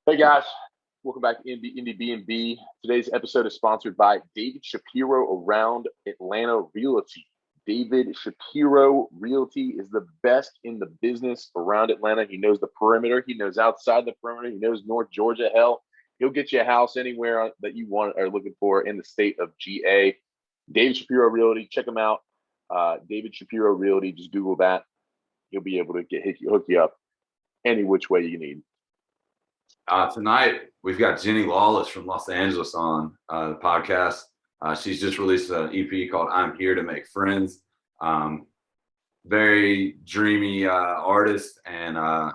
Hey guys, welcome back to Indiebnb. Today's episode is sponsored by David Shapiro Around Atlanta Realty. David Shapiro Realty is the best in the business around Atlanta. He knows the perimeter. He knows outside the perimeter. He knows North Georgia. Hell, he'll get you a house anywhere that you want or looking for in the state of GA. David Shapiro Realty. Check him out. David Shapiro Realty. Just Google that. He'll be able to hook you up any which way you need. Tonight, we've got Jennie Lawless from Los Angeles on the podcast. She's just released an EP called I'm Here to Make Friends. Very dreamy artist and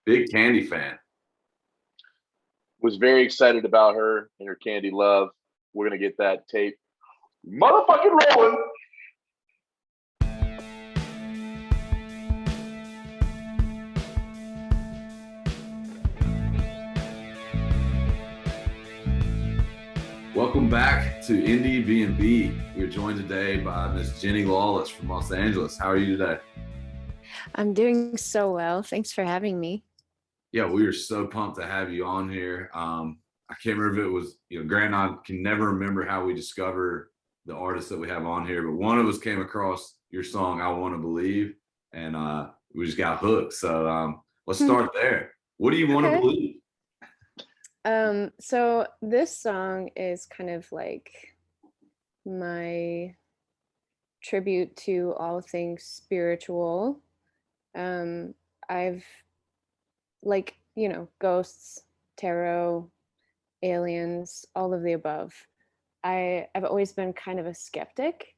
big Candy fan. Was very excited about her and her Candy love. We're going to get that tape motherfucking rolling. Welcome back to Indiebnb. We're joined today by Miss Jennie Lawless from Los Angeles. How are you today? I'm doing so well. Thanks for having me. Yeah, we are so pumped to have you on here. I can't remember if it was, Grant and I can never remember how we discover the artists that we have on here, but one of us came across your song, I Want to Believe, and we just got hooked. So let's start there. What do you want to believe? So this song is kind of like my tribute to all things spiritual. I've ghosts, tarot, aliens, all of the above. I've always been kind of a skeptic,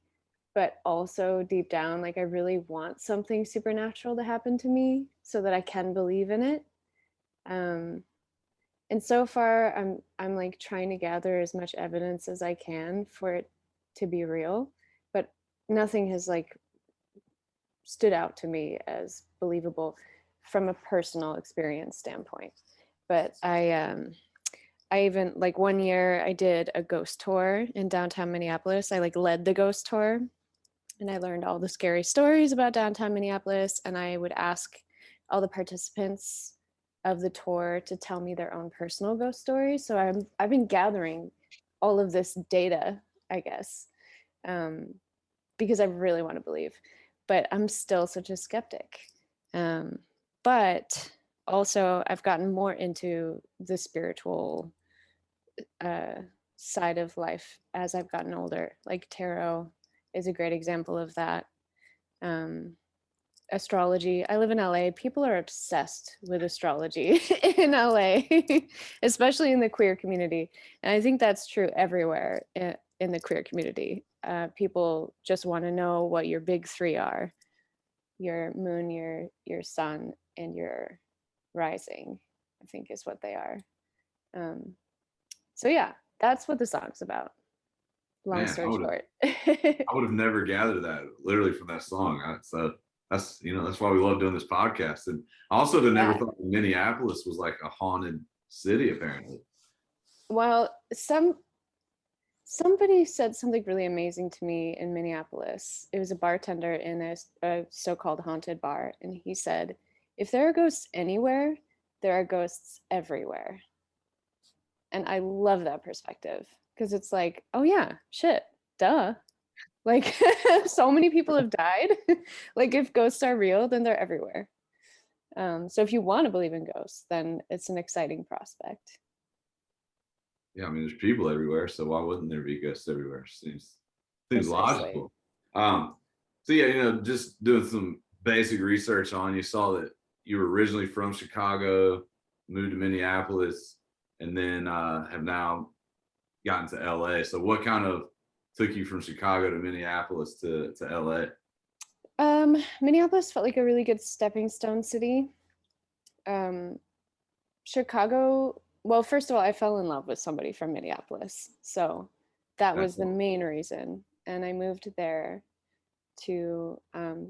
but also deep down, I really want something supernatural to happen to me so that I can believe in it. And so far, I'm trying to gather as much evidence as I can for it to be real, but nothing has stood out to me as believable from a personal experience standpoint. But I even 1 year I did a ghost tour in downtown Minneapolis. I led the ghost tour, and I learned all the scary stories about downtown Minneapolis, and I would ask all the participants of the tour to tell me their own personal ghost stories. So I've been gathering all of this data, I guess, because I really want to believe, but I'm still such a skeptic. But also I've gotten more into the spiritual side of life as I've gotten older. Tarot is a great example of that. Astrology. I live in LA. People are obsessed with astrology in LA, especially in the queer community. And I think that's true everywhere in the queer community. People just want to know what your big three are: your moon, your sun, and your rising, I think is what they are. So yeah, that's what the song's about. Long story short. I would have never gathered that literally from that song. That's why we love doing this podcast. And I also never thought Minneapolis was like a haunted city, apparently. Well, somebody said something really amazing to me in Minneapolis. It was a bartender in a so-called haunted bar, and he said, if there are ghosts anywhere, there are ghosts everywhere. And I love that perspective, because it's oh yeah, shit, duh. So many people have died. If ghosts are real, then they're everywhere. So if you want to believe in ghosts, then it's an exciting prospect. Yeah, I mean, there's people everywhere, so why wouldn't there be ghosts everywhere? Seems logical. So yeah, just doing some basic research on you, saw that you were originally from Chicago, moved to Minneapolis, and then have now gotten to LA. So what kind of took you from Chicago to Minneapolis to LA? Minneapolis felt like a really good stepping stone city. Chicago, well, first of all, I fell in love with somebody from Minneapolis. So that was the main reason. And I moved there to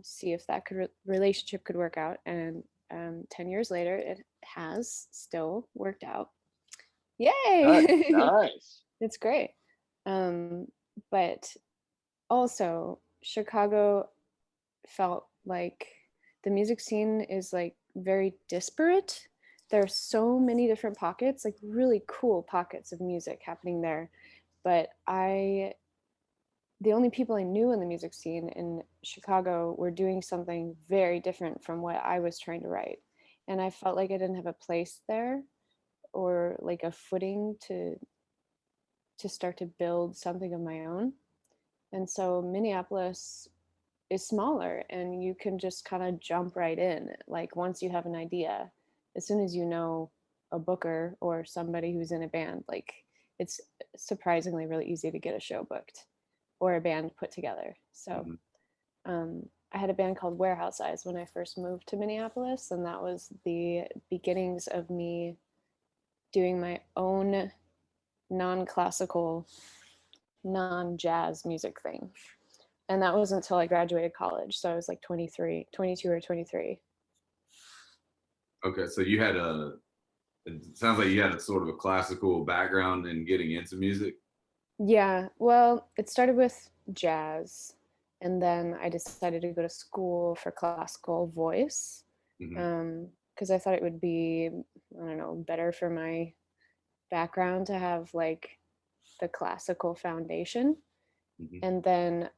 see if that relationship could work out. And 10 years later, it has still worked out. Yay! Nice. It's great. But also Chicago felt like the music scene is very disparate. there are so many different pockets, like really cool pockets of music happening there. But the only people I knew in the music scene in Chicago were doing something very different from what I was trying to write. And I felt like I didn't have a place there, or like a footing to start to build something of my own. And so Minneapolis is smaller, and you can just kind of jump right in. Like once you have an idea, as soon as you know a booker or somebody who's in a band, like it's surprisingly really easy to get a show booked or a band put together. So I had a band called Warehouse Eyes when I first moved to Minneapolis, and that was the beginnings of me doing my own non-classical, non-jazz music thing. And that was until I graduated college. So I was like 23, 22 or 23. Okay, so you had it sounds like you had a sort of a classical background in getting into music. Yeah, well, it started with jazz, and then I decided to go to school for classical voice, Mm-hmm. because I thought it would be, I don't know, better for my background to have like the classical foundation. Mm-hmm. And then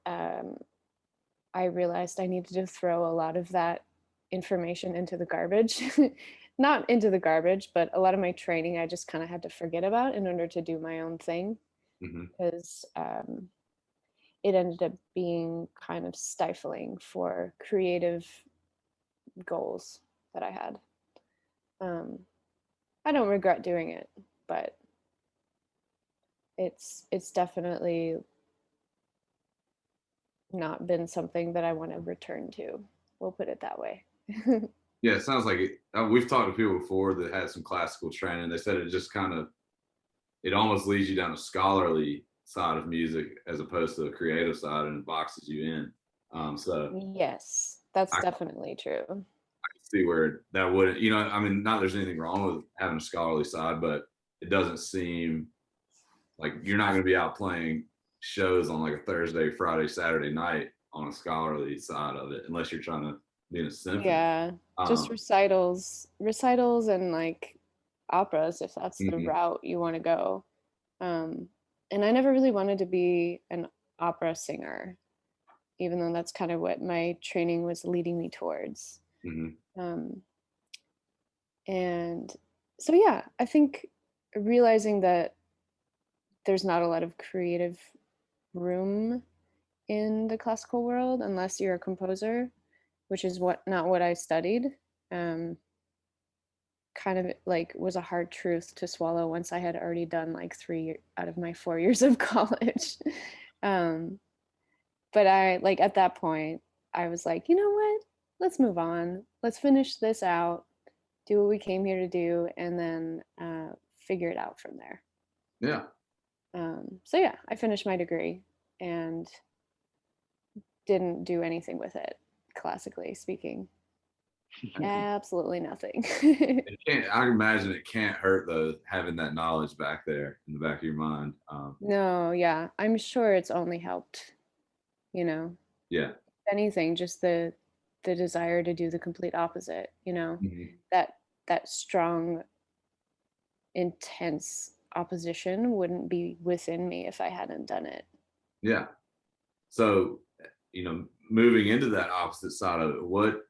I realized I needed to throw a lot of that information into the garbage. Not into the garbage, but a lot of my training I just kind of had to forget about in order to do my own thing, Mm-hmm. because it ended up being kind of stifling for creative goals that I had. Um, I don't regret doing it, but it's definitely not been something that I want to return to. We'll put it that way. Yeah, it sounds like it. We've talked to people before that had some classical training. They said it just kind of, it almost leads you down a scholarly side of music as opposed to a creative side, and it boxes you in. So Yes, that's I can definitely true. see where that wouldn't, I mean, not there's anything wrong with having a scholarly side, but it doesn't seem like you're not going to be out playing shows on like a Thursday, Friday, Saturday night on a scholarly side of it, unless you're trying to be in a symphony. Yeah, just Um, recitals and like operas if that's the mhm. route you want to go. Um, and I never really wanted to be an opera singer, even though that's kind of what my training was leading me towards. Mhm. Um, and so, yeah, I think realizing that there's not a lot of creative room in the classical world unless you're a composer, which is not what I studied. Um, kind of like was a hard truth to swallow once I had already done like 3 out of my 4 years of college. um, but I like at that point, I was like, you know what? Let's move on. Let's finish this out, do what we came here to do, and then figure it out from there. Yeah. So yeah, I finished my degree and didn't do anything with it, classically speaking. Absolutely nothing. It can't, I imagine it can't hurt though, having that knowledge back there in the back of your mind. No, yeah, I'm sure it's only helped, you know. Yeah. If anything, just the desire to do the complete opposite, Mhm. that that strong, intense opposition wouldn't be within me if I hadn't done it. Yeah. So, moving into that opposite side of it,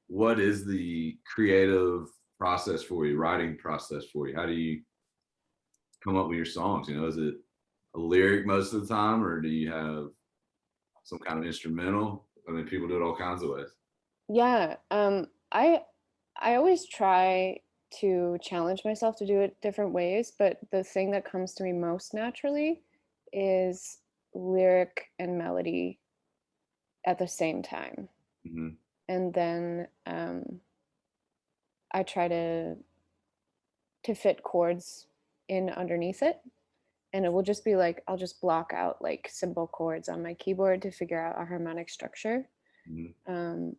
what is the creative process for you, writing process for you? How do you come up with your songs? Is it a lyric most of the time, or do you have some kind of instrumental? I mean, people do it all kinds of ways. Yeah, I always try to challenge myself to do it different ways, but the thing that comes to me most naturally is lyric and melody at the same time. Hmm. And then I try to fit chords in underneath it, and it will just be like I'll just block out like simple chords on my keyboard to figure out a harmonic structure, Hmm. um,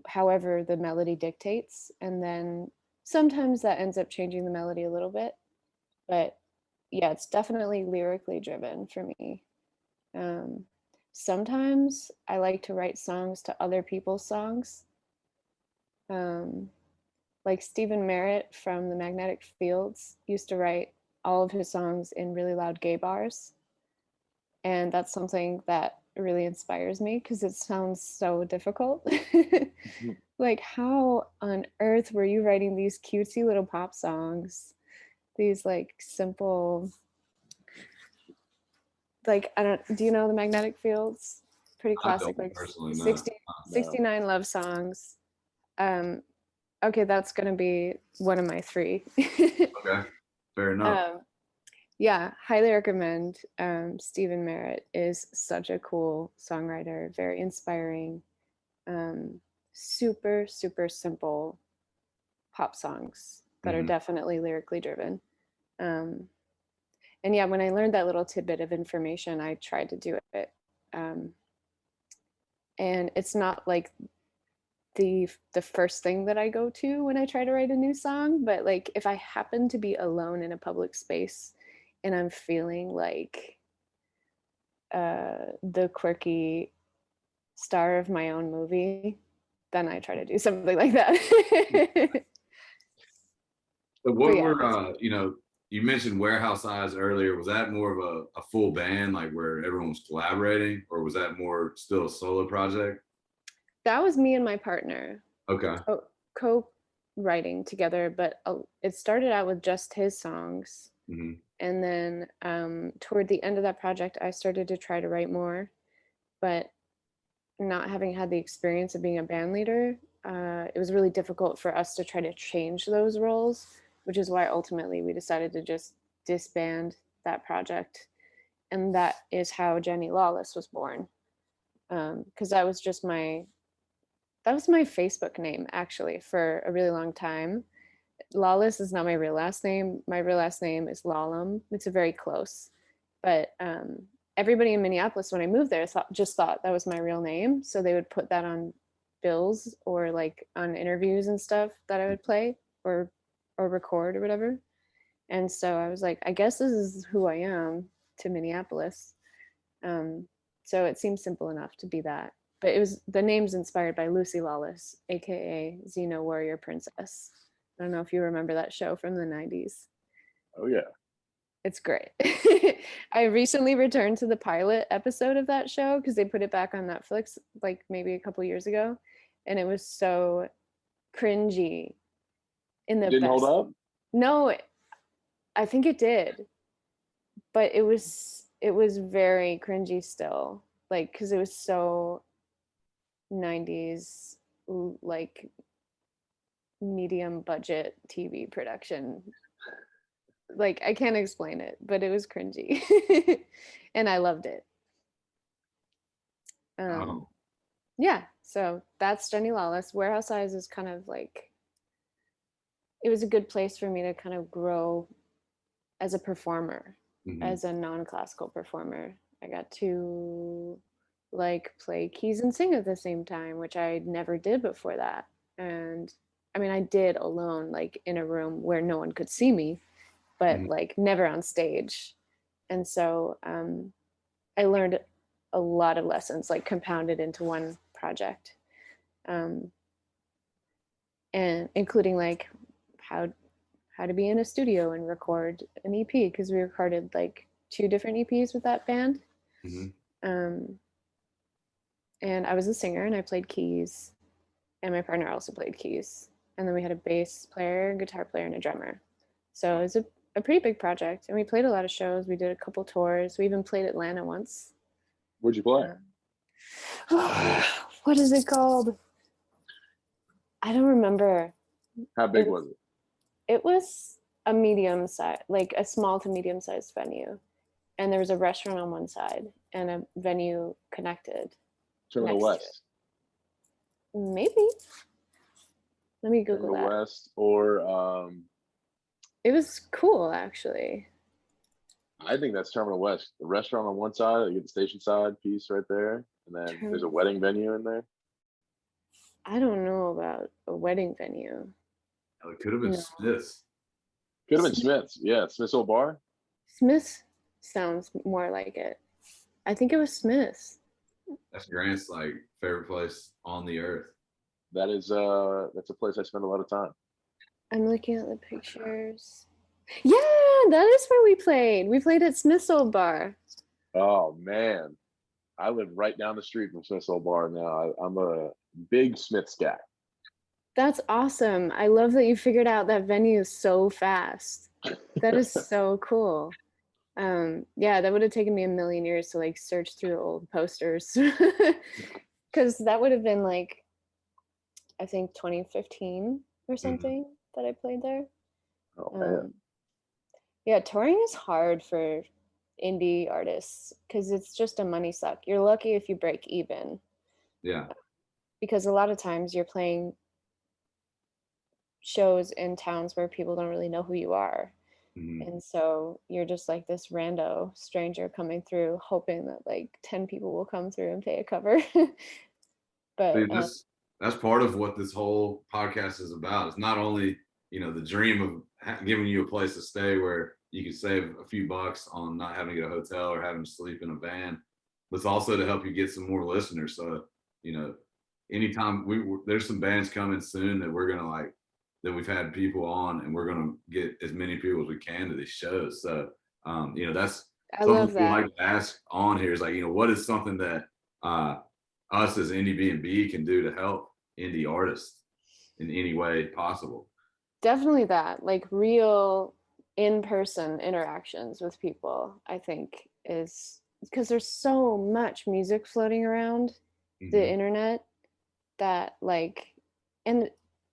however the melody dictates, and then sometimes that ends up changing the melody a little bit, but yeah, it's definitely lyrically driven for me. um, Sometimes I like to write songs to other people's songs, um, like Stephen Merritt from the Magnetic Fields used to write all of his songs in really loud gay bars. And that's something that really inspires me because it sounds so difficult. Like, how on earth were you writing these cutesy little pop songs? These like simple, like, I don't, do you know the Magnetic Fields? Pretty I classic, don't like personally know. 60, 69 love songs. Okay, that's gonna be one of my three. Okay, fair enough. Yeah, highly recommend. Stephen Merritt is such a cool songwriter, very inspiring, super, super simple pop songs that are definitely lyrically driven. And yeah, when I learned that little tidbit of information, I tried to do it. And it's not like the first thing that I go to when I try to write a new song, but like if I happen to be alone in a public space and I'm feeling like the quirky star of my own movie, then I try to do something like that. So what yeah, were you mentioned Warehouse Eyes earlier. Was that more of a full band, like where everyone was collaborating, or was that more still a solo project? that was me and my partner Okay. co-writing together, but it started out with just his songs. And then toward the end of that project, I started to try to write more, but not having had the experience of being a band leader, it was really difficult for us to try to change those roles, which is why ultimately we decided to just disband that project. And that is how Jennie Lawless was born. Because that was my Facebook name actually for a really long time. Lawless is not my real last name. My real last name is Lallam. It's a very close. But everybody in Minneapolis when I moved there just thought that was my real name. So they would put that on bills or like on interviews and stuff that I would play or record or whatever. And so I was like, I guess this is who I am to Minneapolis. So it seems simple enough to be that. But the name's inspired by Lucy Lawless, aka Xena Warrior Princess. I don't know if you remember that show from the 90s. Oh yeah. It's great. I recently returned to the pilot episode of that show because they put it back on Netflix like maybe a couple years ago, and it was so cringy in the It didn't best. hold up? No, I think it did, but it was very cringy still, like because it was so 90s, like medium budget TV production. Like I can't explain it, but it was cringy. And I loved it. Yeah, so that's Jennie Lawless. Warehouse Eyes is kind of like, it was a good place for me to kind of grow as a performer, as a non-classical performer. I got to like play keys and sing at the same time, which I never did before that. And I mean, I did alone, like in a room where no one could see me, but like never on stage. And so I learned a lot of lessons like compounded into one project, and including like how to be in a studio and record an EP, because we recorded like 2 different EPs with that band. And I was a singer and I played keys, and my partner also played keys, and then we had a bass player, guitar player, and a drummer. So it was a pretty big project, and we played a lot of shows. We did a couple tours. We even played Atlanta once. Where'd you play? What is it called? I don't remember. How big was it? It was a medium size, like a small to medium sized venue, and there was a restaurant on one side and a venue connected. Terminal West. Maybe. Let me Google Terminal that. West or It was cool, actually. I think that's Terminal West. The restaurant on one side, you get the station side piece right there, and then there's a wedding venue in there. I don't know about a wedding venue. Oh, it could have been Smith's. Could have been Smith's. Yeah, Smith's Old Bar. Smith's sounds more like it. I think it was Smith's. That's Grant's like favorite place on the earth. That is that's a place I spend a lot of time. I'm looking at the pictures. Yeah, that is where we played. We played at Smith's Old Bar. Oh man, I live right down the street from Smith's Old Bar now. I'm a big Smith's guy. That's awesome. I love that you figured out that venue so fast. That is so cool. Yeah, that would have taken me a million years to like search through old posters. Because that would have been like, I think 2015 or something that I played there. Oh man. Yeah, touring is hard for indie artists because it's just a money suck. You're lucky if you break even. Yeah. Because a lot of times you're playing shows in towns where people don't really know who you are. And so you're just like this rando stranger coming through, hoping that like 10 people will come through and pay a cover. But that's part of what this whole podcast is about. It's not only, the dream of giving you a place to stay where you can save a few bucks on not having to get a hotel or having to sleep in a van, but it's also to help you get some more listeners. So, anytime there's some bands coming soon that we're gonna like, that we've had people on, and we're gonna get as many people as we can to these shows. So, that's I something love we that. like to ask on here is like, what is something that us as Indiebnb can do to help indie artists in any way possible? Definitely that, like real in-person interactions with people, I think is because there's so much music floating around the internet that like and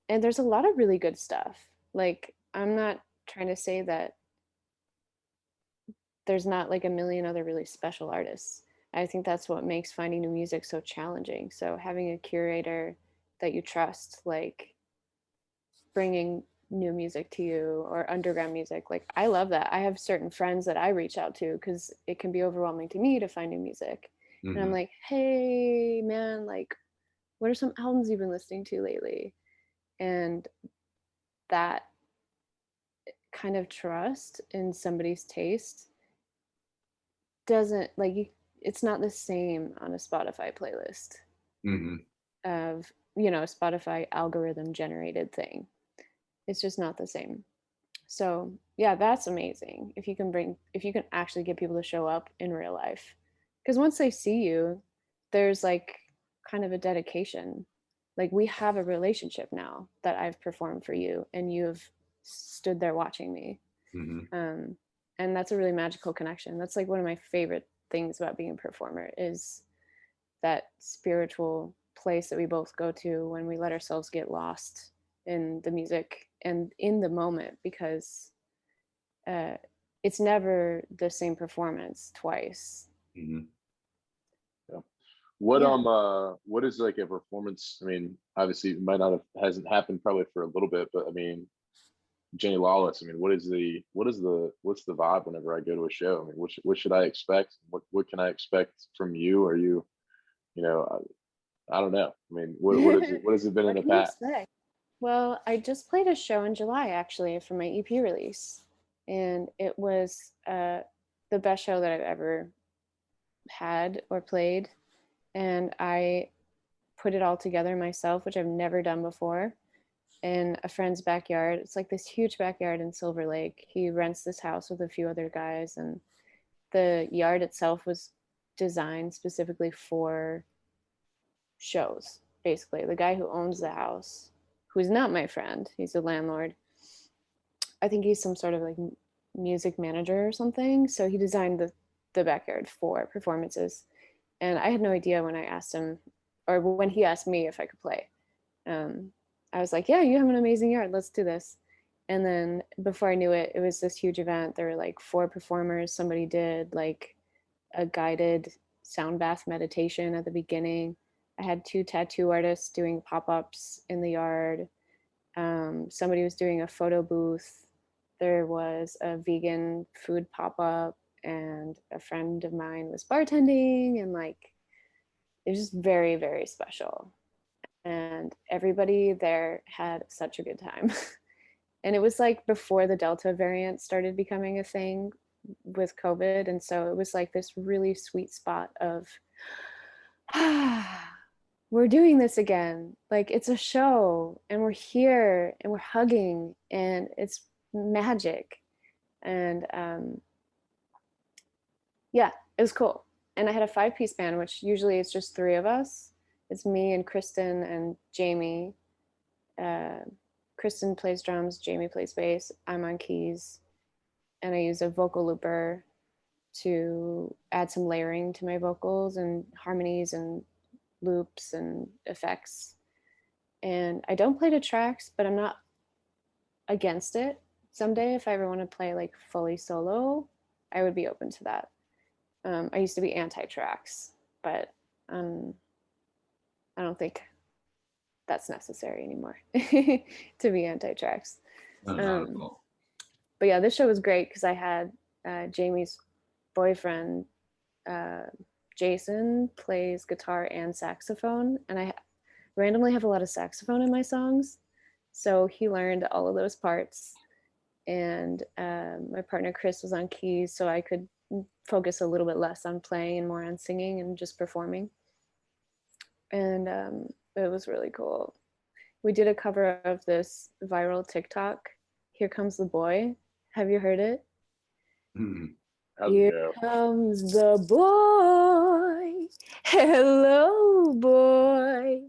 there's a lot of really good stuff. Like I'm not trying to say that there's not like a million other really special artists. I think that's what makes finding new music so challenging. So having a curator that you trust, like bringing new music to you or underground music, like I love that. I have certain friends that I reach out to because it can be overwhelming to me to find new music. And I'm like, hey man, like what are some albums you've been listening to lately? And that kind of trust in somebody's taste doesn't like it's not the same on a Spotify playlist of Spotify algorithm generated thing. It's just not the same. So yeah, that's amazing if you can actually get people to show up in real life, because once they see you, there's like kind of a dedication. Like we have a relationship now that I've performed for you and you've stood there watching me. And that's a really magical connection. That's like one of my favorite things about being a performer is that spiritual place that we both go to when we let ourselves get lost in the music and in the moment, because it's never the same performance twice. Yeah. What is like a performance? I mean, obviously it might not have hasn't happened probably for a little bit, but I mean, Jennie Lawless. I mean, what's the vibe whenever I go to a show? I mean, what should I expect? What can I expect from you? Are you, I don't know. I mean, what has it been in the past? Well, I just played a show in July actually for my EP release, and it was the best show that I've ever had or played, and I put it all together myself, which I've never done before, in a friend's backyard. It's like this huge backyard in Silver Lake. He rents this house with a few other guys, and the yard itself was designed specifically for shows. Basically, the guy who owns the house, who's not my friend, he's a landlord. I think he's some sort of like music manager or something. So he designed the backyard for performances. And I had no idea when I asked him, or when he asked me if I could play. I was like, yeah, you have an amazing yard. Let's do this. And then before I knew it, it was this huge event. There were like 4 performers. Somebody did like a guided sound bath meditation at the beginning. I had 2 tattoo artists doing pop-ups in the yard. Somebody was doing a photo booth. There was a vegan food pop-up, and a friend of mine was bartending, and like it was just very, very special. And everybody there had such a good time. And it was like before the Delta variant started becoming a thing with COVID. And so it was like this really sweet spot of we're doing this again. Like, it's a show and we're here and we're hugging and it's magic. And yeah, it was cool. And I had a 5-piece band, which usually it's just 3 of us. It's me and Kristen and Jamie. uh, Kristen plays drums, Jamie plays bass, I'm on keys, and I use a vocal looper to add some layering to my vocals and harmonies and loops and effects. And I don't play to tracks, but I'm not against it. Someday, if I ever want to play like fully solo, I would be open to that. I used to be anti-tracks, but I don't think that's necessary anymore to be anti-tracks. No, not at all. But yeah, this show was great because I had Jamie's boyfriend, Jason, plays guitar and saxophone, and I randomly have a lot of saxophone in my songs, so he learned all of those parts. And my partner Chris was on keys, so I could focus a little bit less on playing and more on singing and just performing. And it was really cool. We did a cover of this viral TikTok, "Here Comes the Boy." Have you heard it? Here comes the boy. Hello, boy.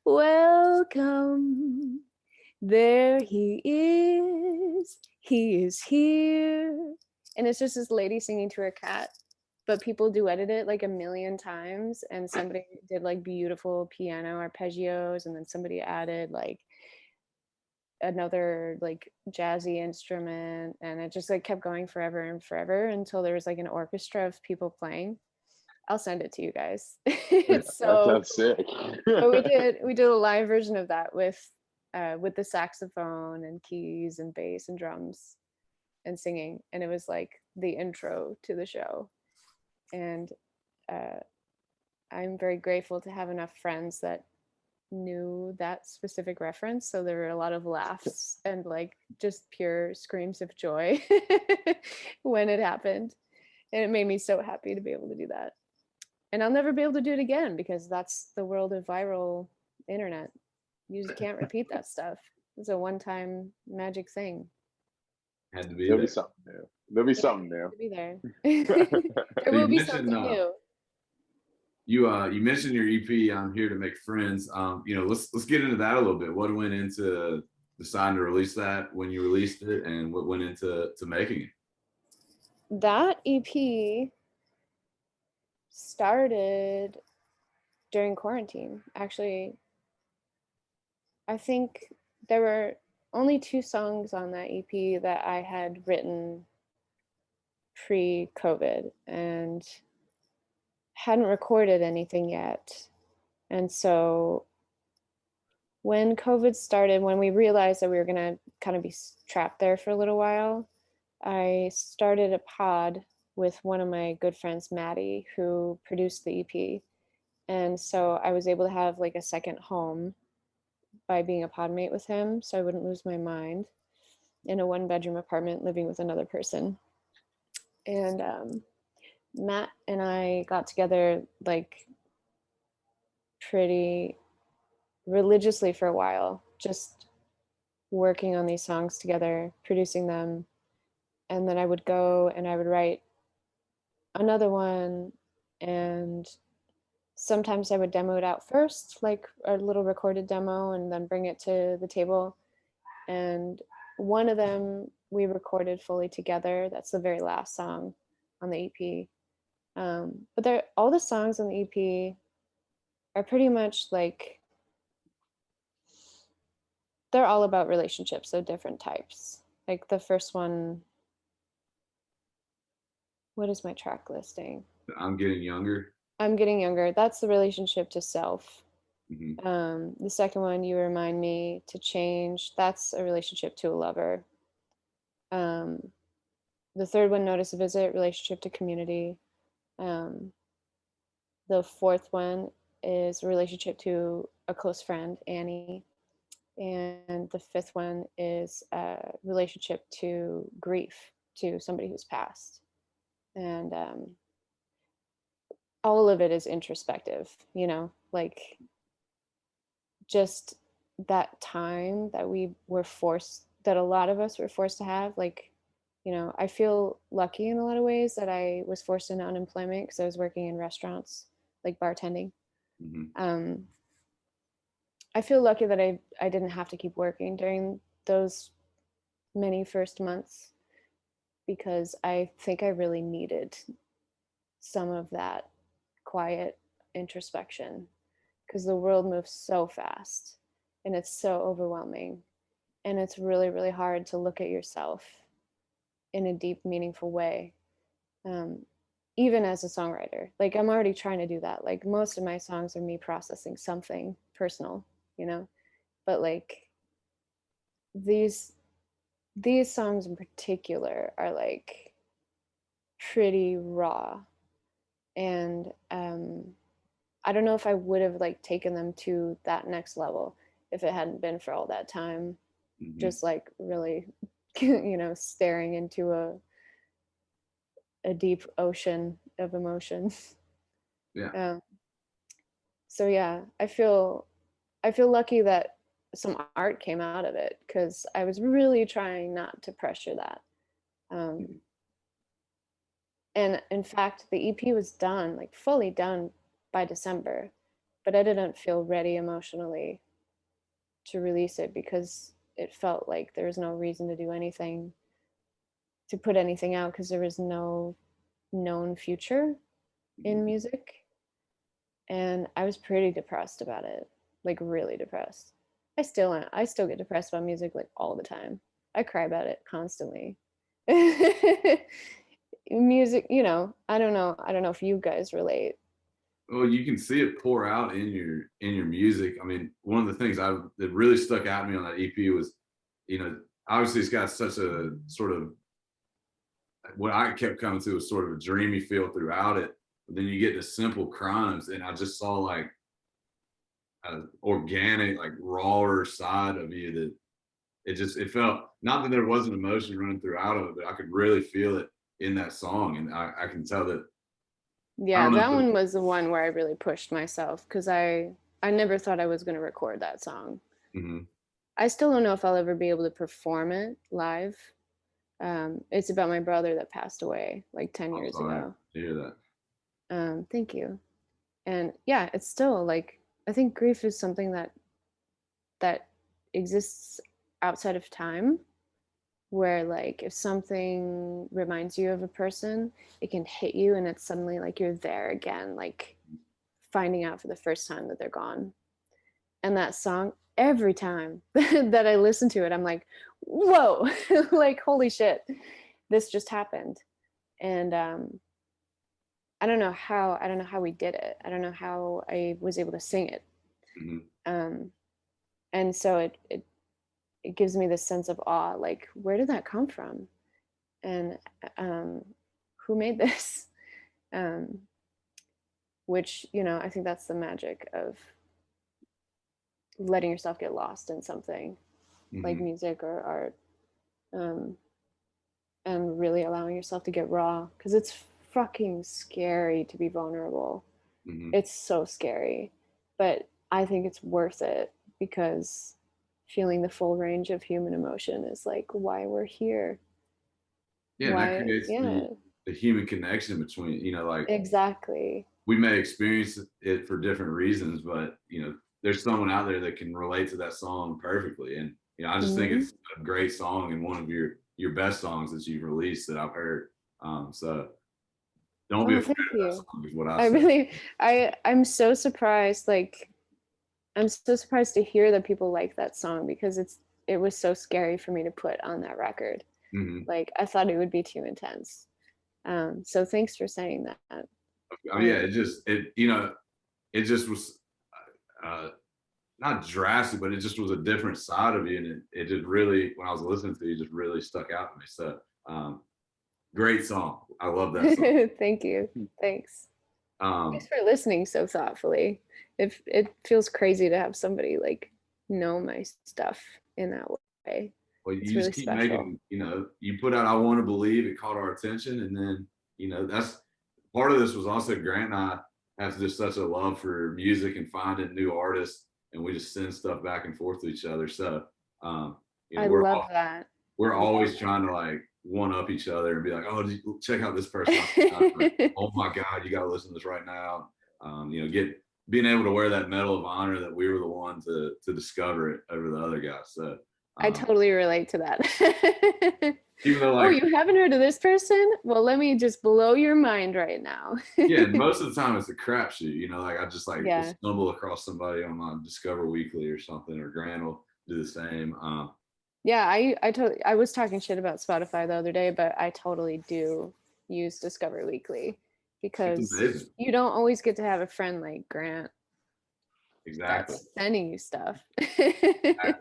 Welcome. There he is. He is here. And it's just this lady singing to her cat. But people duetted it like a million times. And somebody did like beautiful piano arpeggios. And then somebody added like another like jazzy instrument, and it just like kept going forever and forever until there was like an orchestra of people playing. I'll send it to you guys. It's That so sounds sick. but we did a live version of that with the saxophone and keys and bass and drums and singing, and it was like the intro to the show. And I'm very grateful to have enough friends that knew that specific reference, so there were a lot of laughs and like just pure screams of joy when it happened, and it made me so happy to be able to do that. And I'll never be able to do it again because that's the world of viral internet. You just can't repeat that stuff. It's a one-time magic thing. Had to be There'll there. be something new. There'll be something new. Be there. There will be something new. You mentioned your EP, "I'm Here to Make Friends." Let's get into that a little bit. What went into deciding to release that when you released it, and what went into making it? That EP started during quarantine. Actually, I think there were only 2 songs on that EP that I had written pre-COVID and hadn't recorded anything yet. And so when COVID started, when we realized that we were going to kind of be trapped there for a little while, I started a pod with one of my good friends, Maddie, who produced the EP. And so I was able to have like a second home by being a pod mate with him, so I wouldn't lose my mind in a 1-bedroom apartment living with another person. And Matt and I got together like pretty religiously for a while, just working on these songs together, producing them. And then I would go and I would write another one, and sometimes I would demo it out first, like a little recorded demo, and then bring it to the table. And one of them we recorded fully together. That's the very last song on the EP. But all the songs on the EP are pretty much like, they're all about relationships of different types. Like the first one, what is my track listing? "I'm Getting Younger." I'm Getting Younger. That's the relationship to self. Mm-hmm. The second one, You Remind Me to Change. That's a relationship to a lover. The third one, Notice a Visit, relationship to community. The fourth one is a relationship to a close friend, Annie. And the fifth one is a relationship to grief, to somebody who's passed. And all of it is introspective, like just that time that that a lot of us were forced to have, like, you know, I feel lucky in a lot of ways that I was forced into unemployment because I was working in restaurants, like bartending. Um, I feel lucky that I didn't have to keep working during those many first months, because I think I really needed some of that quiet introspection, because the world moves so fast and it's so overwhelming, and it's really, really hard to look at yourself in a deep, meaningful way. Even as a songwriter, like, I'm already trying to do that. Like, most of my songs are me processing something personal, you know, but like these songs in particular are like pretty raw, and I don't know if I would have like taken them to that next level if it hadn't been for all that time just like really you know, staring into a deep ocean of emotions. Yeah. So yeah, I feel lucky that some art came out of it, because I was really trying not to pressure that. And in fact, the EP was done, like fully done, by December, but I didn't feel ready emotionally to release it because it felt like there was no reason to do anything, to put anything out, because there was no known future in music. And I was pretty depressed about it, like really depressed. I still am. I still get depressed about music like all the time. I cry about it constantly. Music, you know, I don't know if you guys relate. Well, you can see it pour out in your music. I mean, one of the things that really stuck out to me on that EP was, you know, obviously it's got such a sort of, what I kept coming to was sort of a dreamy feel throughout it. But then you get to Simple Crimes, and I just saw like an organic, like rawer side of you that it felt, not that there wasn't emotion running throughout of it, but I could really feel it in that song, and I can tell that. I Yeah, don't know that if one was the one where I really pushed myself, because I never thought I was going to record that song. I still don't know if I'll ever be able to perform it live. It's about my brother that passed away like 10 years ago. To hear that. Thank you. And yeah, it's still like, I think grief is something that exists outside of time, where like if something reminds you of a person, it can hit you and it's suddenly like you're there again, like finding out for the first time that they're gone. And that song, every time that I listen to it, I'm like, whoa, like holy shit, this just happened. And I don't know how we did it. I don't know how I was able to sing it. And so it gives me this sense of awe, like, where did that come from? And who made this? Which, you know, I think that's the magic of letting yourself get lost in something like music or art, and really allowing yourself to get raw, because it's fucking scary to be vulnerable. It's so scary, but I think it's worth it, because feeling the full range of human emotion is like why we're here. Yeah, and that creates the human connection between, you know, like, exactly. We may experience it for different reasons, but you know, there's someone out there that can relate to that song perfectly. And you know, I just think it's a great song and one of your best songs that you've released that I've heard. So don't be afraid of that song, is what I say. I'm so surprised. Like, I'm so surprised to hear that people like that song, because it was so scary for me to put on that record. Like, I thought it would be too intense. So thanks for saying that. Oh yeah, it just was not drastic, but it just was a different side of you, and it just really, when I was listening to it, just really stuck out to me. So great song. I love that song. Thank you. Thanks. Thanks for listening so thoughtfully. It feels crazy to have somebody like know my stuff in that way. Well, it's you really just keep special. making, you know, you put out I Want to Believe, it caught our attention, and then, you know, that's part of this was also Grant and I have just such a love for music and finding new artists. and we just send stuff back and forth to each other. So, you know, I love that. we're always trying to like one up each other and be like, oh, check out this person. Oh my God, you got to listen to this right now. You know, being able to wear that medal of honor that we were the one to discover it over the other guys. So I totally relate to that. even though, oh, like, you haven't heard of this person? Well, let me just blow your mind right now. yeah, most of the time it's a crapshoot. You know, like I just like Yeah. stumble across somebody on my Discover Weekly or something, or Grant will do the same. Yeah, I was talking shit about Spotify the other day, but I totally do use Discover Weekly because you don't always get to have a friend like Grant Exactly. that's sending you stuff. Exactly.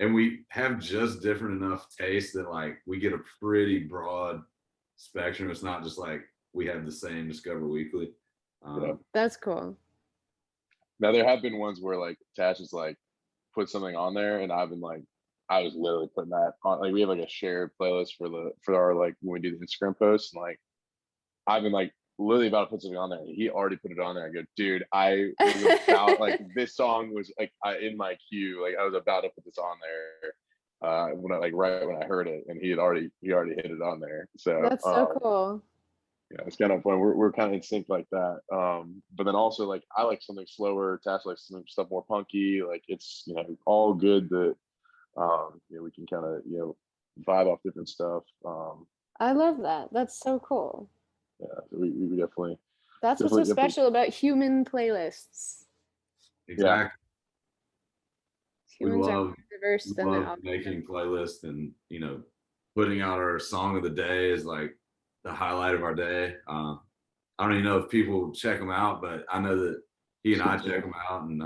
And we have just different enough taste that like we get a pretty broad spectrum. It's not just like we have the same Discover Weekly. That's cool. Now there have been ones where like Tash has like put something on there, and I've been like, I was literally putting that on. Like we have like a shared playlist for our like when we do the Instagram posts, and like I've been like literally about to put something on there. He already put it on there. I go, dude, I was about like this song was like in my queue. Like I was about to put this on there when I like right when I heard it, and he already hit it on there. So that's so cool. Yeah, it's kind of fun. We're kind of in sync like that. But then also like I like something slower. Tash likes some stuff more punky. Like it's all good that we can kind of vibe off different stuff. I love that. That's so cool. Yeah, so we definitely. That's what's so special about human playlists. Exactly. Humans are more diverse than the making playlists, and putting out our song of the day is like the highlight of our day. I don't even know if people check them out, but I know that he and I check them out, and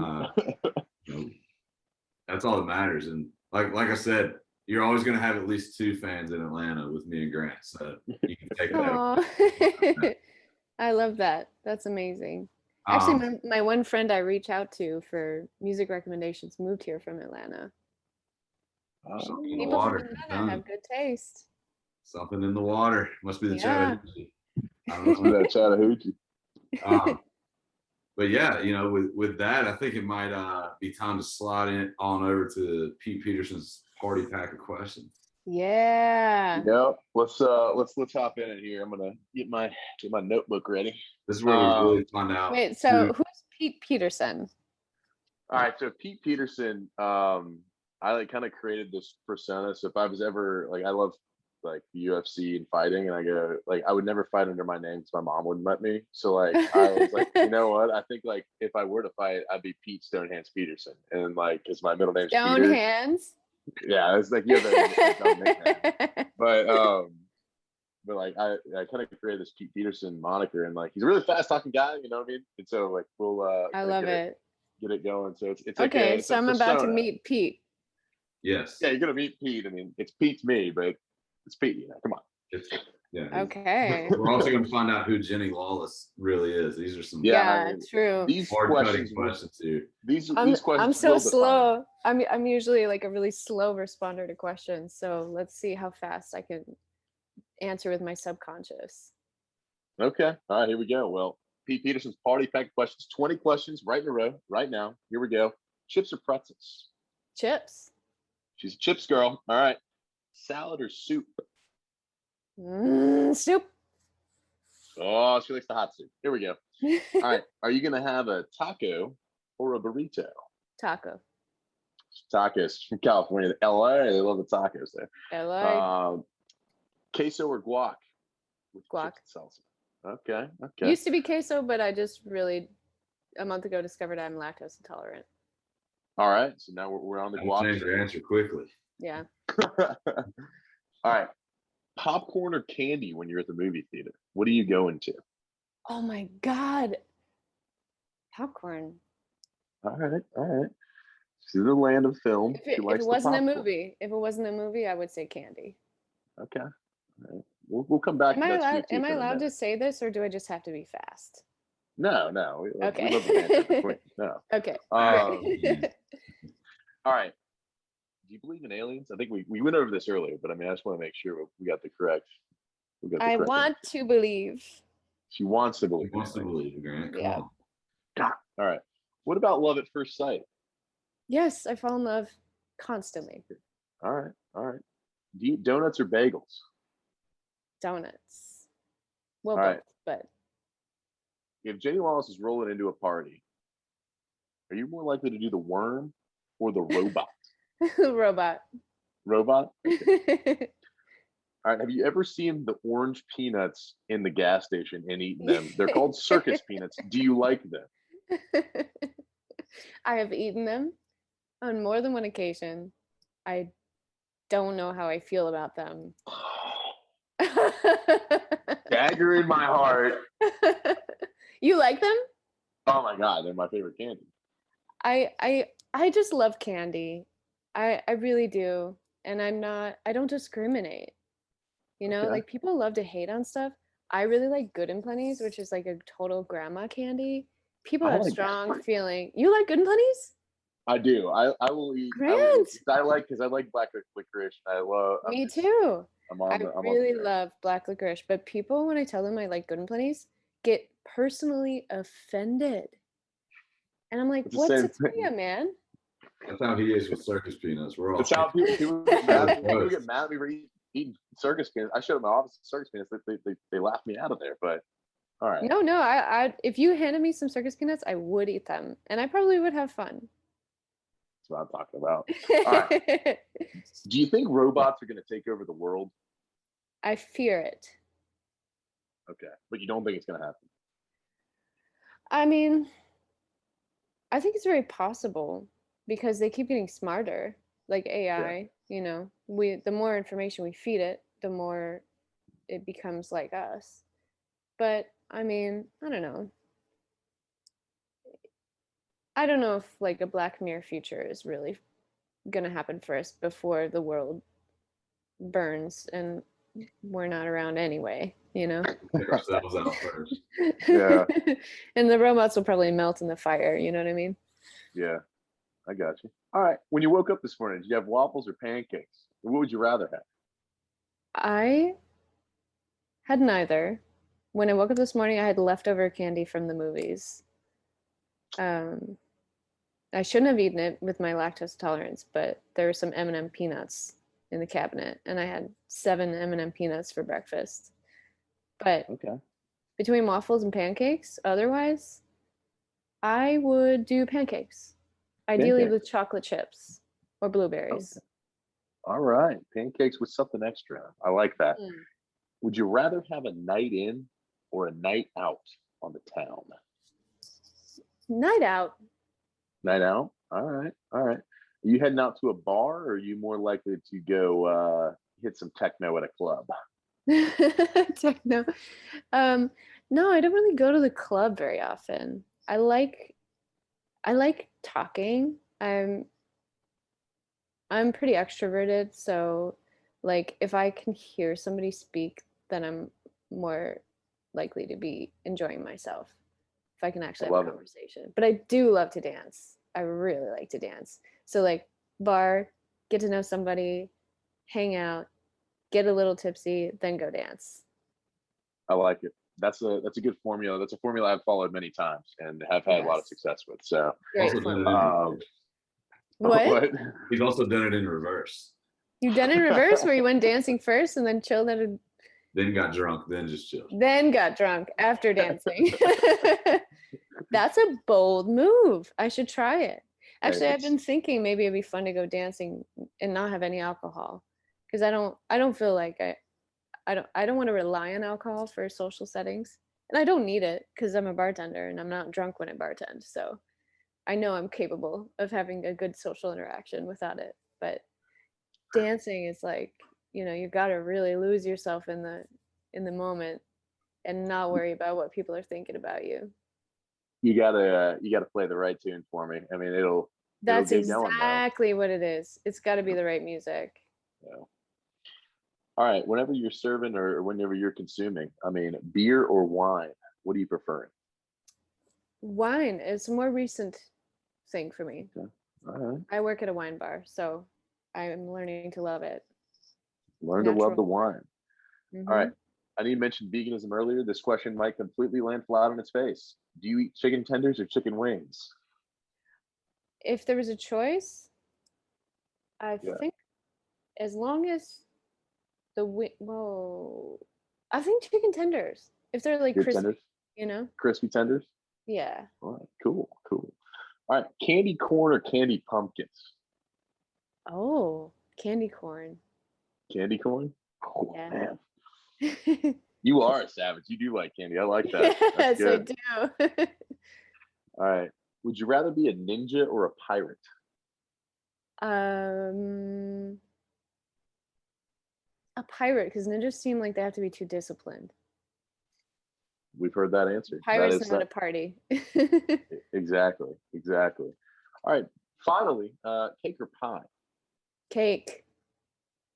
that's all that matters. And like I said, you're always going to have at least 2 fans in Atlanta with me and Grant, so you can take that. I love that. That's amazing. Actually, my one friend I reach out to for music recommendations moved here from Atlanta. People from Atlanta have good taste. Something in the water. Must be the Chattahoochee. Must be that Chattahoochee. But yeah, with that, I think it might be time to slide on over to Pete Peterson's party pack of questions. Yeah. Yep. Let's hop in here. I'm gonna get my notebook ready. This is where we really find out. Wait, so who's Pete Peterson? All right, so Pete Peterson, I like kind of created this persona. So if I was ever like, I love like UFC and fighting, and I go like, I would never fight under my name because my mom wouldn't let me. So like, I was like, you know what? I think like if I were to fight, I'd be Pete Stonehands Peterson, and like, because my middle name's Stonehands. Yeah, it's like you have a nickname, but like I kind of created this Pete Peterson moniker, and like he's a really fast talking guy, you know what I mean? And so like we'll I love it. Get it going. So it's okay. Like so I'm about to meet Pete. Yes. Yeah, you're gonna meet Pete. I mean, it's Pete's me, but it's Pete. Come on. Okay. We're also going to find out who Jennie Lawless really is. These are some true. These hard-cutting questions here. These questions. I'm so slow. I'm usually like a really slow responder to questions. So let's see how fast I can answer with my subconscious. Okay. All right. Here we go. Well, Pete Peterson's party pack questions. 20 questions right in a row. Right now. Here we go. Chips or pretzels? Chips. She's a chips girl. All right. Salad or soup? Soup. Oh, she likes the hot soup. Here we go. All right. Are you going to have a taco or a burrito? Taco. Tacos from California. LA, they love the tacos there. LA. Queso or guac? With guac. Salsa. Okay. Used to be queso, but I just really a month ago discovered I'm lactose intolerant. All right. So now we're on the guac. Change your answer quickly. Yeah. All right. Popcorn or candy when you're at the movie theater? What are you going to? Oh my God. Popcorn. All right. To the land of film. If it wasn't a movie, I would say candy. Okay. All right. We'll come back. Am I allowed to say this, or do I just have to be fast? No. Okay. We love the banter. No. Okay. All right. Do you believe in aliens? I think we went over this earlier, but I mean, I just want to make sure we got the correct. I want to believe. She wants to believe. Grant. Come on. God. All right. What about love at first sight? Yes, I fall in love constantly. All right, all right. Do you eat donuts or bagels? Donuts. Well, All both, right. but If Jennie Lawless is rolling into a party, are you more likely to do the worm or the robot? robot. Robot? Okay. All right. Have you ever seen the orange peanuts in the gas station and eaten them? They're called circus peanuts. Do you like them? I have eaten them on more than one occasion. I don't know how I feel about them. Dagger in my heart. You like them? Oh my God, they're my favorite candy. I just love candy. I really do. And I don't discriminate. You know, Okay. like people love to hate on stuff. I really like Good and Plenty's, which is like a total grandma candy. People I have like strong feeling. You like Good and Plenty's? I do. I will eat. Grant. I like because I like black licorice. I love. Me too. I'm I on the. I'm on really the. love black licorice, but people, when I tell them I like Good and Plenty's, get personally offended. And I'm like, It's the what's same it to thing. you, man? That's how he is with circus peanuts. We're all That's how people get mad. People get mad at me for eating circus peanuts. I showed them my office circus peanuts. They laughed me out of there. But all right. No, I if you handed me some circus peanuts, I would eat them, and I probably would have fun. That's what I'm talking about. All right. Do you think robots are going to take over the world? I fear it. Okay, but you don't think it's going to happen? I mean, I think it's very possible because they keep getting smarter, like AI, you know. The more information we feed it, the more it becomes like us. But I mean, I don't know. I don't know if like a Black Mirror future is really gonna happen first before the world burns and we're not around anyway, you know? Take ourselves out first. Yeah. And the robots will probably melt in the fire, you know what I mean? Yeah, I got you. All right. When you woke up this morning, did you have waffles or pancakes? What would you rather have? I had neither. When I woke up this morning, I had leftover candy from the movies. Um, I shouldn't have eaten it with my lactose intolerance, but there were some M&M peanuts in the cabinet, and I had 7 M&M peanuts for breakfast. But Okay. between waffles and pancakes, otherwise, I would do pancakes, ideally with chocolate chips or blueberries. Okay. All right. Pancakes with something extra. I like that. Mm. Would you rather have a night in or a night out on the town? Night out. Night out? All right. All right. Are you heading out to a bar or are you more likely to go hit some techno at a club? Techno. No, I don't really go to the club very often. I like talking. I'm pretty extroverted, so like if I can hear somebody speak, then I'm more likely to be enjoying myself if I can actually have a conversation. But I do love to dance. I really like to dance. So like bar, get to know somebody, hang out, get a little tipsy, then go dance. I like it. That's a good formula. That's a formula I've followed many times and have had a lot of success with. So great. what? He's also done it in reverse. You've done it in reverse where you went dancing first and then chilled at a then got drunk, then just chilled. Then got drunk after dancing. That's a bold move. I should try it. Actually, I've been thinking maybe it'd be fun to go dancing and not have any alcohol because I don't feel like I don't want to rely on alcohol for social settings. And I don't need it because I'm a bartender and I'm not drunk when I bartend. So I know I'm capable of having a good social interaction without it. But dancing is like, you know, you got to really lose yourself in the moment and not worry about what people are thinking about you. You gotta play the right tune for me. I mean, That's it'll get going, exactly what it is. It's got to be the right music. Yeah. All right. Whenever you're serving or whenever you're consuming, I mean, beer or wine, what are you preferring? Wine is a more recent thing for me. Okay. All right. I work at a wine bar, so I'm learning to love it. Learn to love the wine. Mm-hmm. All right. I need to mention veganism earlier. This question might completely land flat on its face. Do you eat chicken tenders or chicken wings? if there was a choice, I Yeah. think as long as well, I think chicken tenders. If they're like Good crispy, tenders, you know? crispy tenders. Yeah. All right, cool. All right, candy corn or candy pumpkins? Oh, candy corn. Candy corn. Oh Yeah. man, you are a savage. You do like candy. I like that. That's Yes, I good. do. All right. Would you rather be a ninja or a pirate? um, a pirate, because ninjas seem like they have to be too disciplined. We've heard that answer. That Pirates is know how to party. exactly. All right. Finally, cake or pie? Cake.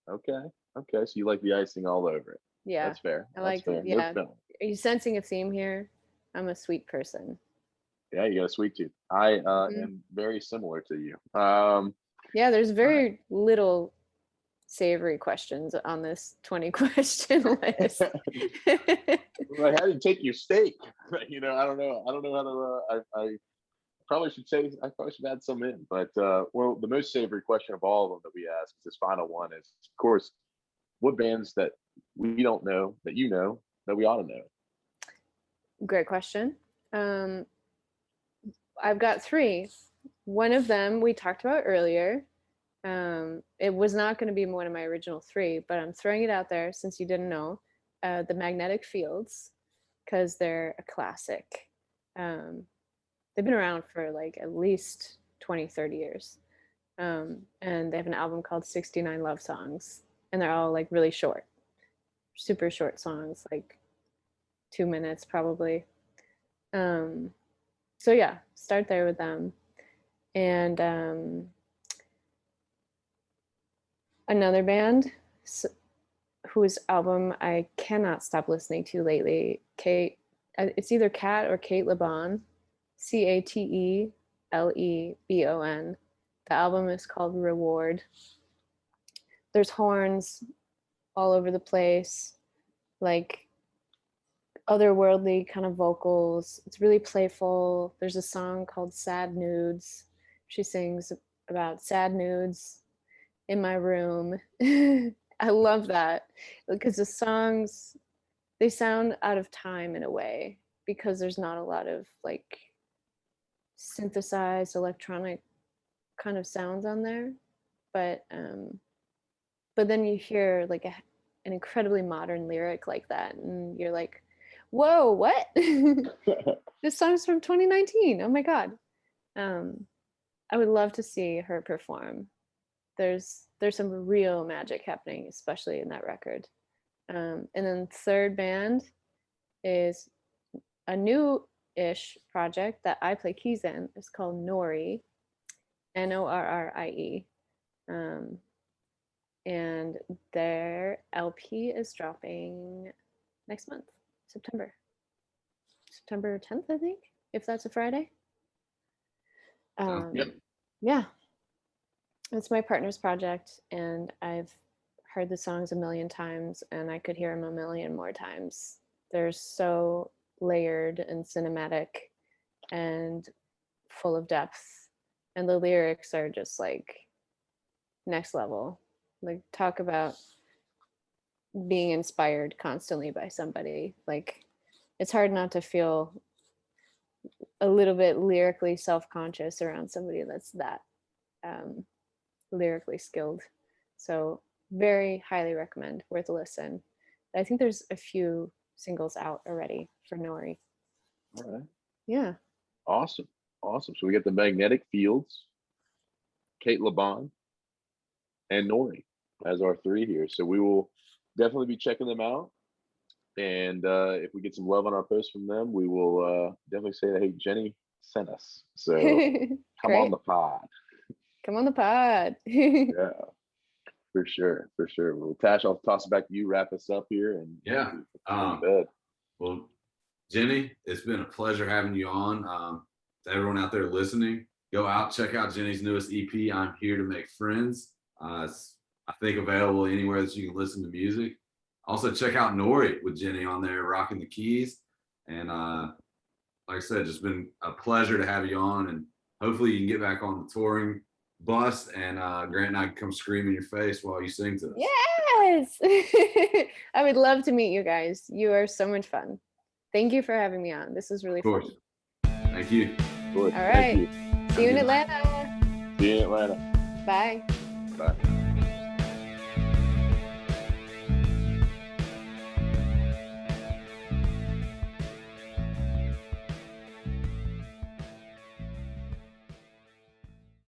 Okay. So you like the icing all over it. Yeah. That's fair. I That's like fair. it. No Yeah. feeling. Are you sensing a theme here? I'm a sweet person. Yeah, you got a sweet tooth. I Mhm. am very similar to you. Yeah, there's all right. very little savory questions on this 20 question list. Well, how do you take your steak? I don't know. I don't know how to. I probably should say. I probably should add some in. But well, the most savory question of all of them that we ask, this final one, is of course, what bands that we don't know that you know that we ought to know? Great question. I've got three. One of them we talked about earlier. It was not going to be one of my original three, but I'm throwing it out there since you didn't know. The Magnetic Fields, because they're a classic. They've been around for like at least 20, 30 years. And they have an album called 69 Love Songs, and they're all like really short, super short songs, like 2 minutes probably. So yeah, start there with them. And another band whose album I cannot stop listening to lately, Kate, it's either Kat or Kate LeBon, CATELEBON. The album is called Reward. There's horns all over the place, like otherworldly kind of vocals. It's really playful. There's a song called Sad Nudes. She sings about sad nudes in my room. I love that because the songs, they sound out of time in a way because there's not a lot of like synthesized electronic kind of sounds on there, but then you hear like an incredibly modern lyric like that and you're like, whoa, what? This song's from 2019. Oh my god. I would love to see her perform. There's some real magic happening, especially in that record. And then third band is a new-ish project that I play keys in. It's called Nori, Norrie. And their LP is dropping next month, September 10th, I think, if that's a Friday. Yep. Yeah, it's my partner's project, and I've heard the songs a million times, and I could hear them a million more times. They're so layered and cinematic and full of depth, and the lyrics are just like next level. Like, talk about being inspired constantly by somebody. Like, it's hard not to feel a little bit lyrically self-conscious around somebody that's that lyrically skilled. So very highly recommend, worth a listen. I think there's a few singles out already for Nori. All right. Yeah. Awesome. So we got the Magnetic Fields, Kate LeBon, and Nori as our three here. So we will definitely be checking them out. And if we get some love on our post from them, we will definitely say that, hey, Jennie sent us. So come on the pod. Come on the pod. Yeah, for sure. Well, Tash, I'll toss it back to you, wrap us up here. And yeah. Well, Jennie, it's been a pleasure having you on. To everyone out there listening, go out, check out Jennie's newest EP, I'm Here to Make Friends. It's, I think, available anywhere that you can listen to music. Also, check out Nori with Jennie on there, rocking the keys. And like I said, just been a pleasure to have you on. And hopefully you can get back on the touring bus, and Grant and I can come scream in your face while you sing to us. Yes. I would love to meet you guys. You are so much fun. Thank you for having me on. This was really Of course. fun. Thank you. All right. See you in Atlanta. See you in Atlanta. Bye. Bye.